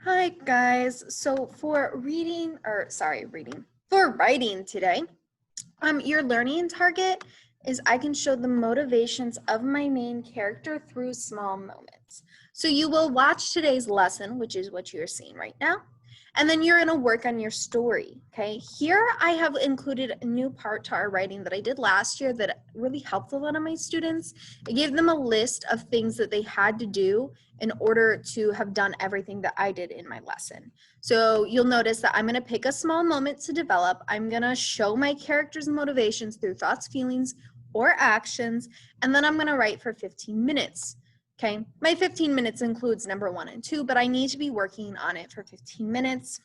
Hi guys. So for writing today, your learning target is I can show the motivations of my main character through small moments. So you will watch today's lesson, which is what you're seeing right now, and then you're going to work on your story, okay? Here I have included a new part to our writing that I did last year that really helped a lot of my students. I gave them a list of things that they had to do in order to have done everything that I did in my lesson. So you'll notice that I'm going to pick a small moment to develop. I'm going to show my character's motivations through thoughts, feelings, or actions, and then I'm going to write for 15 minutes. Okay, my 15 minutes includes number 1 and 2, but I need to be working on it for 15 minutes.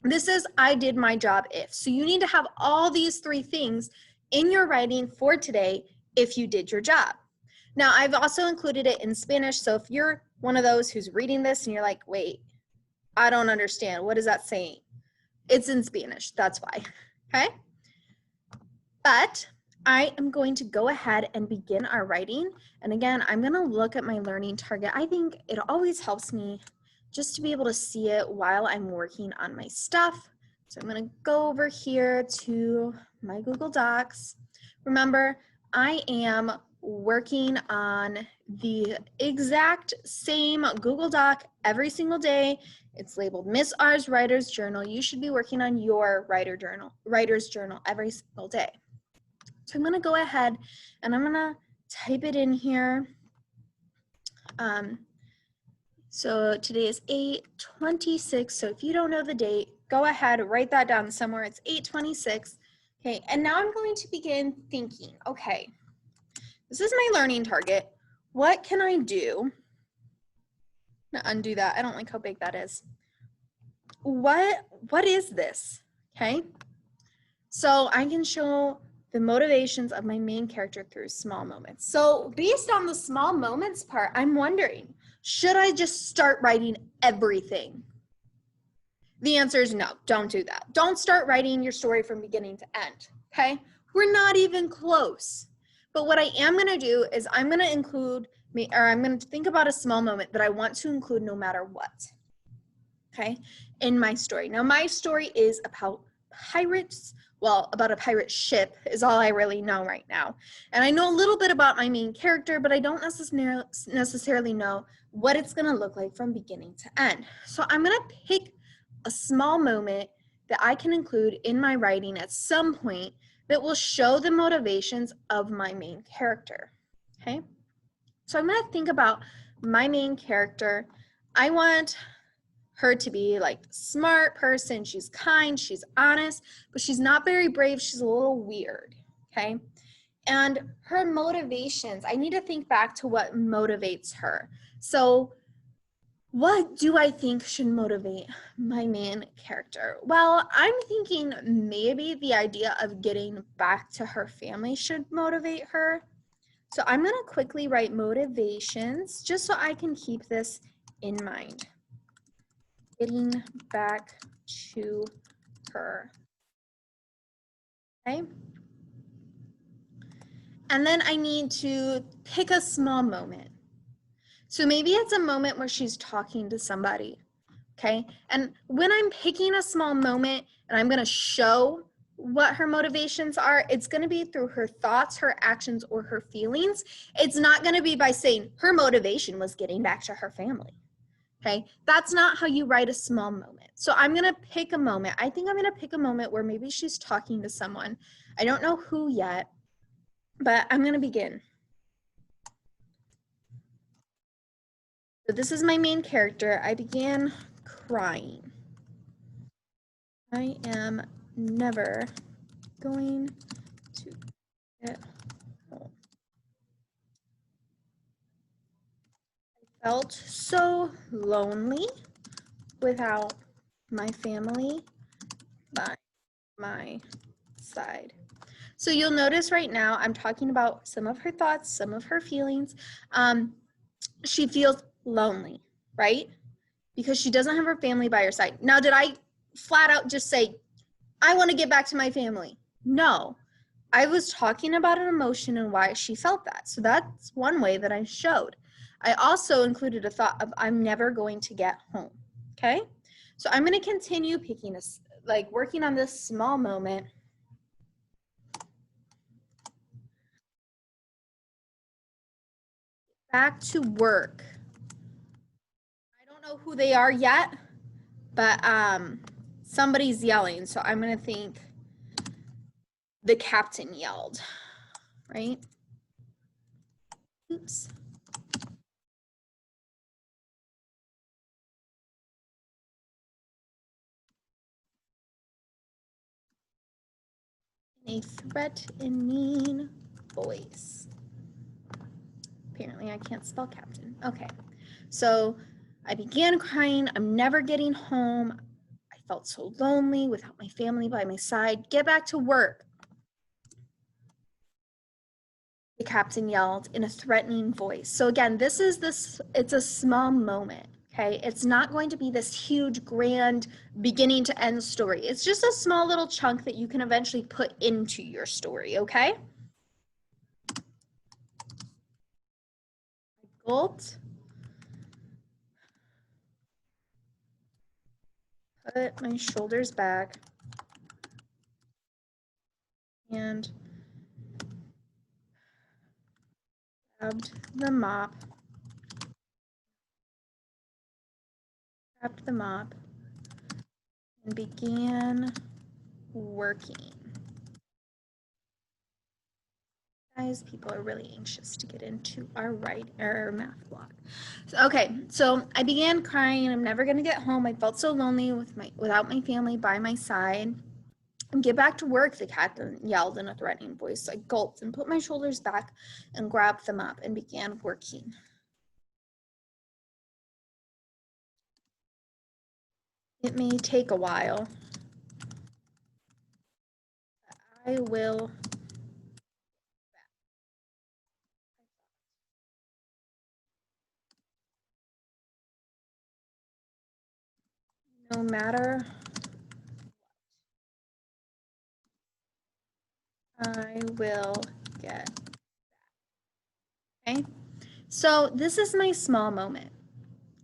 This is I did my job if. So you need to have all these 3 things in your writing for today if you did your job. Now, I've also included it in Spanish, so if you're one of those who's reading this and you're like, wait, I don't understand, what is that saying? It's in Spanish, that's why, okay? But I am going to go ahead and begin our writing. And again, I'm going to look at my learning target. I think it always helps me just to be able to see it while I'm working on my stuff. So I'm going to go over here to my Google Docs. Remember, I am working on the exact same Google Doc every single day. It's labeled Miss R's Writer's Journal. You should be working on your writer's journal every single day. So I'm going to go ahead and I'm going to type it in here. So today is 8/26. So if you don't know the date, go ahead, write that down somewhere. It's 8/26. Okay, and now I'm going to begin thinking, okay, this is my learning target. What can I do? I'm gonna undo that. I don't like how big that is. What is this? Okay, so I can show the motivations of my main character through small moments. So based on the small moments part, I'm wondering, should I just start writing everything? The answer is no, don't do that. Don't start writing your story from beginning to end, okay? We're not even close. But what I am gonna do is I'm gonna think about a small moment that I want to include no matter what, okay, in my story. Now my story is about pirates. Well, about a pirate ship is all I really know right now. And I know a little bit about my main character, but I don't necessarily know what it's gonna look like from beginning to end. So I'm gonna pick a small moment that I can include in my writing at some point that will show the motivations of my main character, okay? So I'm gonna think about my main character. I want her to be like smart person, she's kind, she's honest, but she's not very brave, she's a little weird, okay? And her motivations, I need to think back to what motivates her. So what do I think should motivate my main character? Well, I'm thinking maybe the idea of getting back to her family should motivate her. So I'm gonna quickly write motivations just so I can keep this in mind. Getting back to her, okay? And then I need to pick a small moment. So maybe it's a moment where she's talking to somebody, okay? And when I'm picking a small moment and I'm gonna show what her motivations are, it's gonna be through her thoughts, her actions, or her feelings. It's not gonna be by saying her motivation was getting back to her family. Okay, that's not how you write a small moment. So I'm gonna pick a moment. I think I'm gonna pick a moment where maybe she's talking to someone. I don't know who yet, but I'm gonna begin. So this is my main character. I began crying. I am never going to get home. I felt so lonely without my family by my side. So you'll notice right now, I'm talking about some of her thoughts, some of her feelings. She feels lonely, right? Because she doesn't have her family by her side. Now, did I flat out just say, I want to get back to my family? No, I was talking about an emotion and why she felt that. So that's one way that I showed. I also included a thought of I'm never going to get home. okay? So I'm gonna continue picking working on this small moment. Back to work. I don't know who they are yet, but somebody's yelling, so I'm gonna think the captain yelled, right? Oops. In a threatening voice. Apparently I can't spell captain. Okay, so I began crying. I'm never getting home. I felt so lonely without my family by my side. Get back to work, the captain yelled in a threatening voice. So again, it's a small moment, okay? It's not going to be this huge, grand beginning to end story. It's just a small little chunk that you can eventually put into your story, okay? Gulped. Put my shoulders back and grabbed the mop. Grabbed the mop and began working. Guys, people are really anxious to get into our math block. Okay, so I began crying. I'm never gonna get home. I felt so lonely without my family by my side. Get back to work, the captain yelled in a threatening voice. I gulped and put my shoulders back and grabbed the mop and began working. It may take a while. I will no matter I will get back. Okay, so this is my small moment.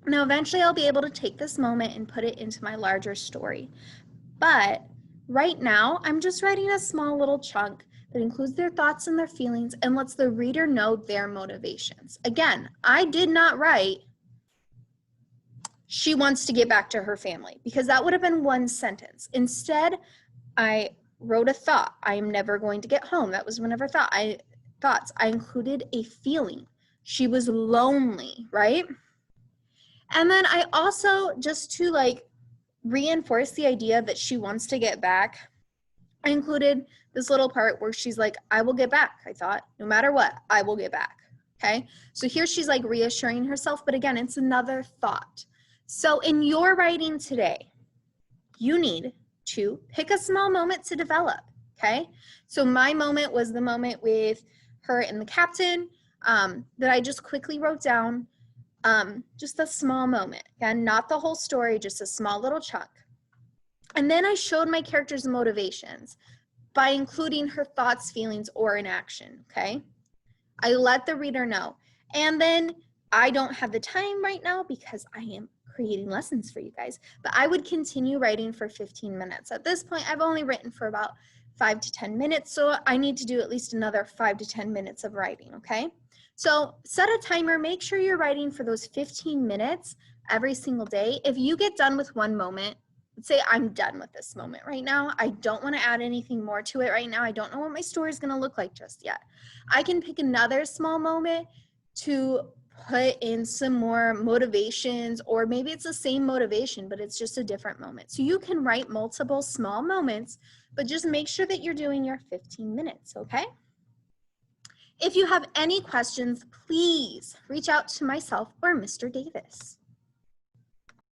Now, eventually I'll be able to take this moment and put it into my larger story. But right now, I'm just writing a small little chunk that includes their thoughts and their feelings and lets the reader know their motivations. Again, I did not write, she wants to get back to her family, because that would have been one sentence. Instead, I wrote a thought. I am never going to get home. That was one of her thoughts. I included a feeling. She was lonely, right? And then I also, just to reinforce the idea that she wants to get back, I included this little part where she's like, I will get back. I thought, no matter what, I will get back. Okay. So here she's like reassuring herself, but again, it's another thought. So in your writing today, you need to pick a small moment to develop. Okay. So my moment was the moment with her and the captain that I just quickly wrote down. Just a small moment, again, not the whole story, just a small little chunk. And then I showed my character's motivations by including her thoughts, feelings, or an action, okay? I let the reader know. And then I don't have the time right now because I am creating lessons for you guys, but I would continue writing for 15 minutes. At this point, I've only written for about 5 to 10 minutes, so I need to do at least another 5 to 10 minutes of writing, okay? So set a timer, make sure you're writing for those 15 minutes every single day. If you get done with one moment, let's say I'm done with this moment right now, I don't want to add anything more to it right now. I don't know what my story is going to look like just yet. I can pick another small moment to put in some more motivations, or maybe it's the same motivation, but it's just a different moment. So you can write multiple small moments, but just make sure that you're doing your 15 minutes, okay? If you have any questions, please reach out to myself or Mr. Davis.